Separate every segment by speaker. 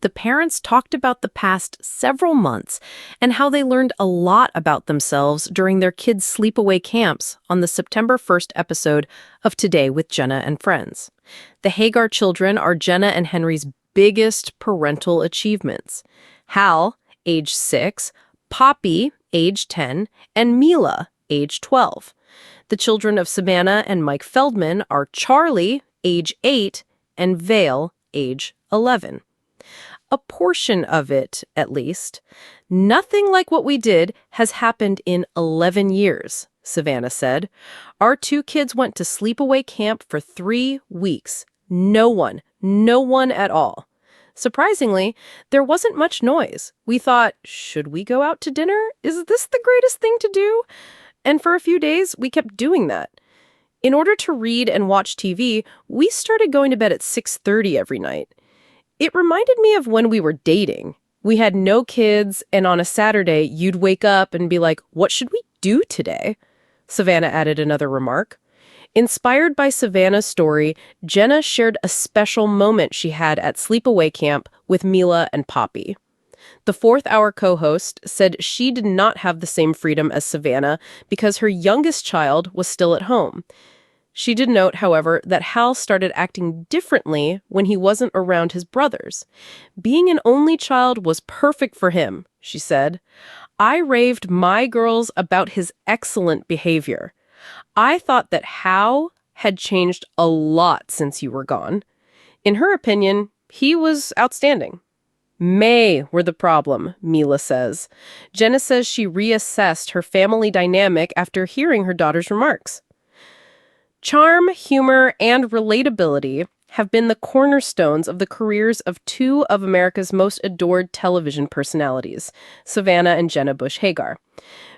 Speaker 1: The parents talked about the past several months and how they learned a lot about themselves during their kids' sleepaway camps on the September 1st episode of Today with Jenna and Friends. The Hager children are Jenna and Henry's biggest parental achievements. Hal, age 6, Poppy, age 10, and Mila, age 12. The children of Savannah and Mike Feldman are Charlie, age 8, and Vale, age 11. A portion of it, at least. Nothing like what we did has happened in 11 years, Savannah said. Our two kids went to sleepaway camp for 3 weeks. No one at all. Surprisingly, there wasn't much noise. We thought, should we go out to dinner? Is this the greatest thing to do? And for a few days, we kept doing that. In order to read and watch TV, we started going to bed at 6:30 every night. It reminded me of when we were dating. We had no kids, and on a Saturday, you'd wake up and be like, what should we do today? Savannah added another remark. Inspired by Savannah's story, Jenna shared a special moment she had at sleepaway camp with Mila and Poppy. The fourth-hour co-host said she did not have the same freedom as Savannah because her youngest child was still at home. She did note, however, that Hal started acting differently when he wasn't around his brothers. Being an only child was perfect for him, she said. I raved my girls about his excellent behavior. I thought that Hal had changed a lot since you were gone. In her opinion, he was outstanding. May were the problem, Mila says. Jenna says she reassessed her family dynamic after hearing her daughter's remarks. Charm, humor, and relatability have been the cornerstones of the careers of two of America's most adored television personalities, Savannah and Jenna Bush Hager.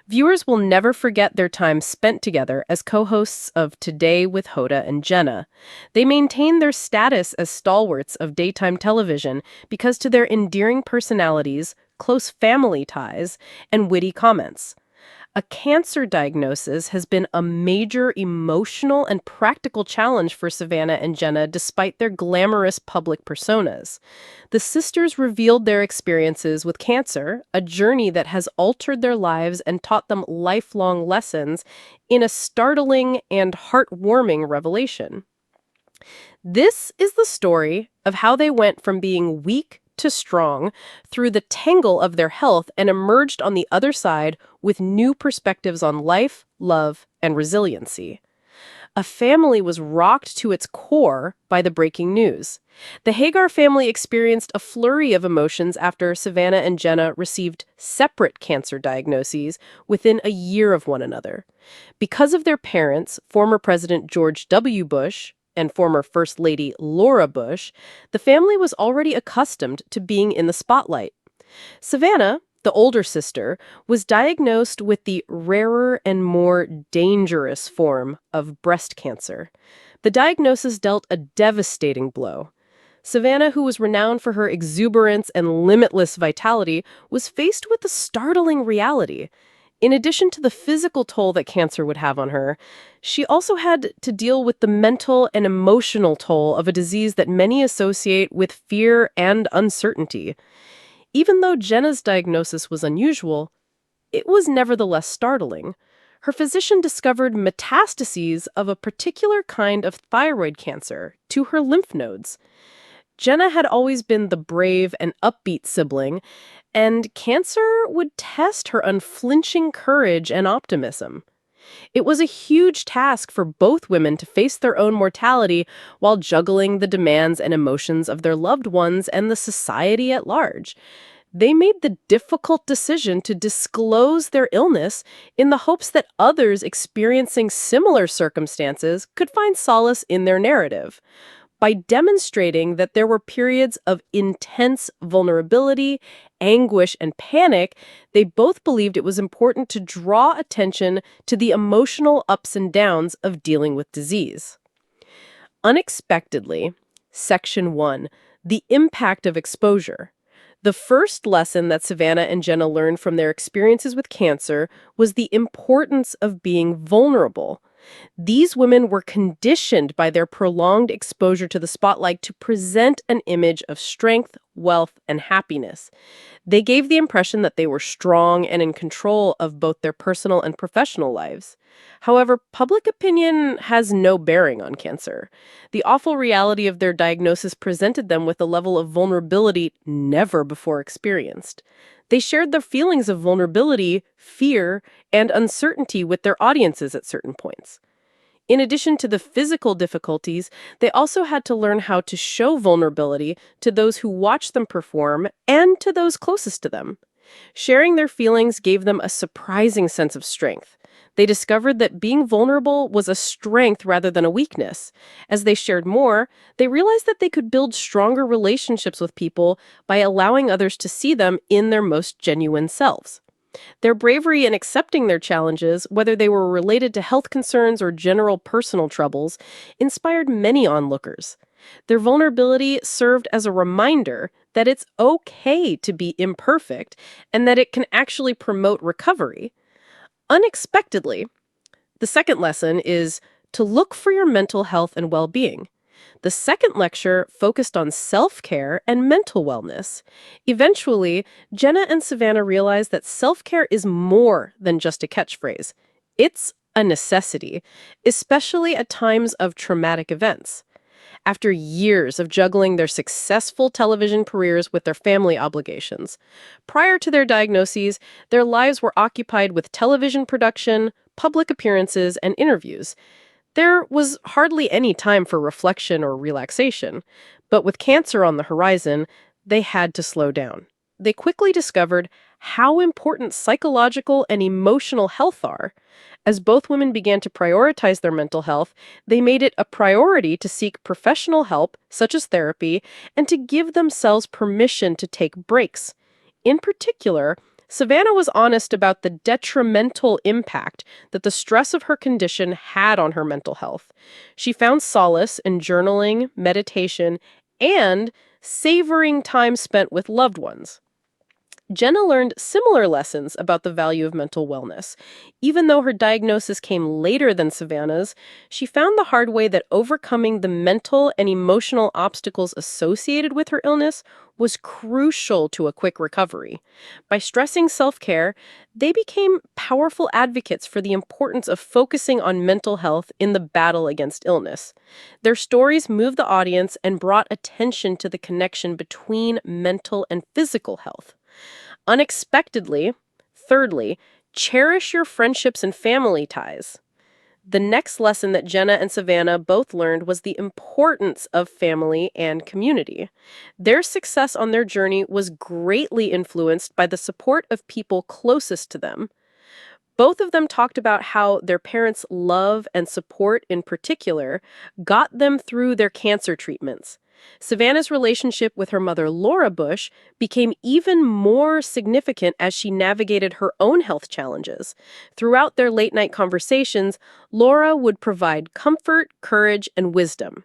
Speaker 1: Viewers will never forget their time spent together as co-hosts of Today with Hoda and Jenna. They maintain their status as stalwarts of daytime television because to their endearing personalities, close family ties, and witty comments. A cancer diagnosis has been a major emotional and practical challenge for Savannah and Jenna despite their glamorous public personas. The sisters revealed their experiences with cancer, a journey that has altered their lives and taught them lifelong lessons, in a startling and heartwarming revelation. This is the story of how they went from being weak to strong through the tangle of their health and emerged on the other side with new perspectives on life, love, and resiliency. A family was rocked to its core by the breaking news. The Hager family experienced a flurry of emotions after Savannah and Jenna received separate cancer diagnoses within a year of one another. Because of their parents, former President George W. Bush and former First Lady Laura Bush, the family was already accustomed to being in the spotlight. Savannah, the older sister, was diagnosed with the rarer and more dangerous form of breast cancer. The diagnosis dealt a devastating blow. Savannah, who was renowned for her exuberance and limitless vitality, was faced with a startling reality. In addition to the physical toll that cancer would have on her, she also had to deal with the mental and emotional toll of a disease that many associate with fear and uncertainty. Even though Jenna's diagnosis was unusual, it was nevertheless startling. Her physician discovered metastases of a particular kind of thyroid cancer to her lymph nodes. Jenna had always been the brave and upbeat sibling, and cancer would test her unflinching courage and optimism. It was a huge task for both women to face their own mortality while juggling the demands and emotions of their loved ones and the society at large. They made the difficult decision to disclose their illness in the hopes that others experiencing similar circumstances could find solace in their narrative. By demonstrating that there were periods of intense vulnerability, anguish, and panic, they both believed it was important to draw attention to the emotional ups and downs of dealing with disease. Unexpectedly, Section 1, the impact of exposure. The first lesson that Savannah and Jenna learned from their experiences with cancer was the importance of being vulnerable. These women were conditioned by their prolonged exposure to the spotlight to present an image of strength, wealth, and happiness. They gave the impression that they were strong and in control of both their personal and professional lives. However, public opinion has no bearing on cancer. The awful reality of their diagnosis presented them with a level of vulnerability never before experienced. They shared their feelings of vulnerability, fear, and uncertainty with their audiences at certain points. In addition to the physical difficulties, they also had to learn how to show vulnerability to those who watched them perform and to those closest to them. Sharing their feelings gave them a surprising sense of strength. They discovered that being vulnerable was a strength rather than a weakness. As they shared more, they realized that they could build stronger relationships with people by allowing others to see them in their most genuine selves. Their bravery in accepting their challenges, whether they were related to health concerns or general personal troubles, inspired many onlookers. Their vulnerability served as a reminder that it's okay to be imperfect and that it can actually promote recovery. Unexpectedly, the second lesson is to look for your mental health and well-being. The second lecture focused on self-care and mental wellness. Eventually, Jenna and Savannah realized that self-care is more than just a catchphrase. It's a necessity, especially at times of traumatic events. After years of juggling their successful television careers with their family obligations. Prior to their diagnoses, their lives were occupied with television production, public appearances, and interviews. There was hardly any time for reflection or relaxation, but with cancer on the horizon, they had to slow down. They quickly discovered how important psychological and emotional health are. As both women began to prioritize their mental health, they made it a priority to seek professional help, such as therapy, and to give themselves permission to take breaks. In particular, Savannah was honest about the detrimental impact that the stress of her condition had on her mental health. She found solace in journaling, meditation, and savoring time spent with loved ones. Jenna learned similar lessons about the value of mental wellness. Even though her diagnosis came later than Savannah's, she found the hard way that overcoming the mental and emotional obstacles associated with her illness was crucial to a quick recovery. By stressing self-care, they became powerful advocates for the importance of focusing on mental health in the battle against illness. Their stories moved the audience and brought attention to the connection between mental and physical health. Unexpectedly, thirdly, cherish your friendships and family ties. The next lesson that Jenna and Savannah both learned was the importance of family and community. Their success on their journey was greatly influenced by the support of people closest to them. Both of them talked about how their parents' love and support in particular got them through their cancer treatments. Savannah's relationship with her mother, Laura Bush, became even more significant as she navigated her own health challenges. Throughout their late-night conversations, Laura would provide comfort, courage, and wisdom.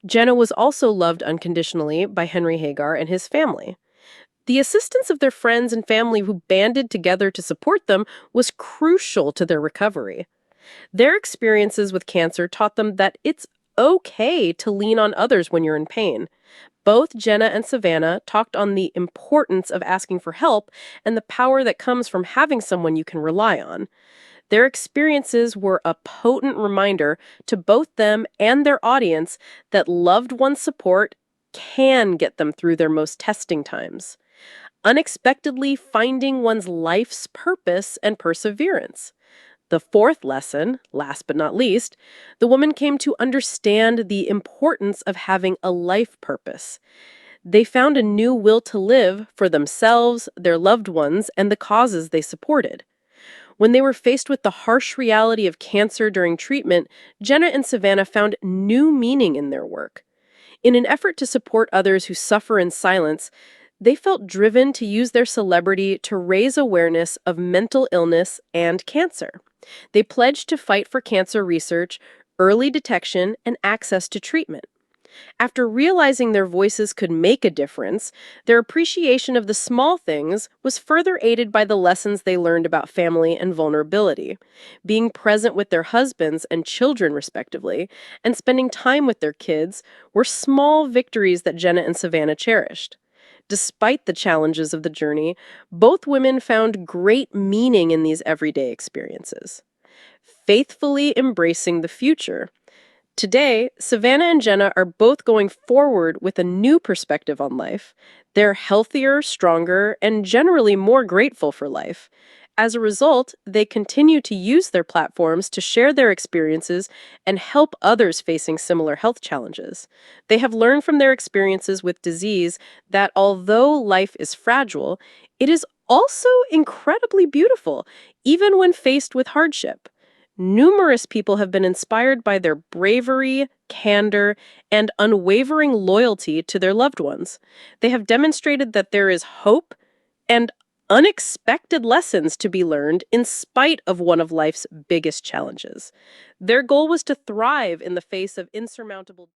Speaker 1: Jenna was also loved unconditionally by Henry Hager and his family. The assistance of their friends and family who banded together to support them was crucial to their recovery. Their experiences with cancer taught them that it's okay to lean on others when you're in pain. Both Jenna and Savannah talked on the importance of asking for help and the power that comes from having someone you can rely on. Their experiences were a potent reminder to both them and their audience that loved one's support can get them through their most testing times. Unexpectedly finding one's life's purpose and perseverance. The fourth lesson, last but not least, the woman came to understand the importance of having a life purpose. They found a new will to live for themselves, their loved ones, and the causes they supported. When they were faced with the harsh reality of cancer during treatment, Jenna and Savannah found new meaning in their work. In an effort to support others who suffer in silence, they felt driven to use their celebrity to raise awareness of mental illness and cancer. They pledged to fight for cancer research, early detection, and access to treatment. After realizing their voices could make a difference, their appreciation of the small things was further aided by the lessons they learned about family and vulnerability. Being present with their husbands and children, respectively, and spending time with their kids were small victories that Jenna and Savannah cherished. Despite the challenges of the journey, both women found great meaning in these everyday experiences. Faithfully embracing the future. Today, Savannah and Jenna are both going forward with a new perspective on life. They're healthier, stronger, and generally more grateful for life. As a result, they continue to use their platforms to share their experiences and help others facing similar health challenges. They have learned from their experiences with disease that although life is fragile, it is also incredibly beautiful, even when faced with hardship. Numerous people have been inspired by their bravery, candor, and unwavering loyalty to their loved ones. They have demonstrated that there is hope and unexpected lessons to be learned in spite of one of life's biggest challenges. Their goal was to thrive in the face of insurmountable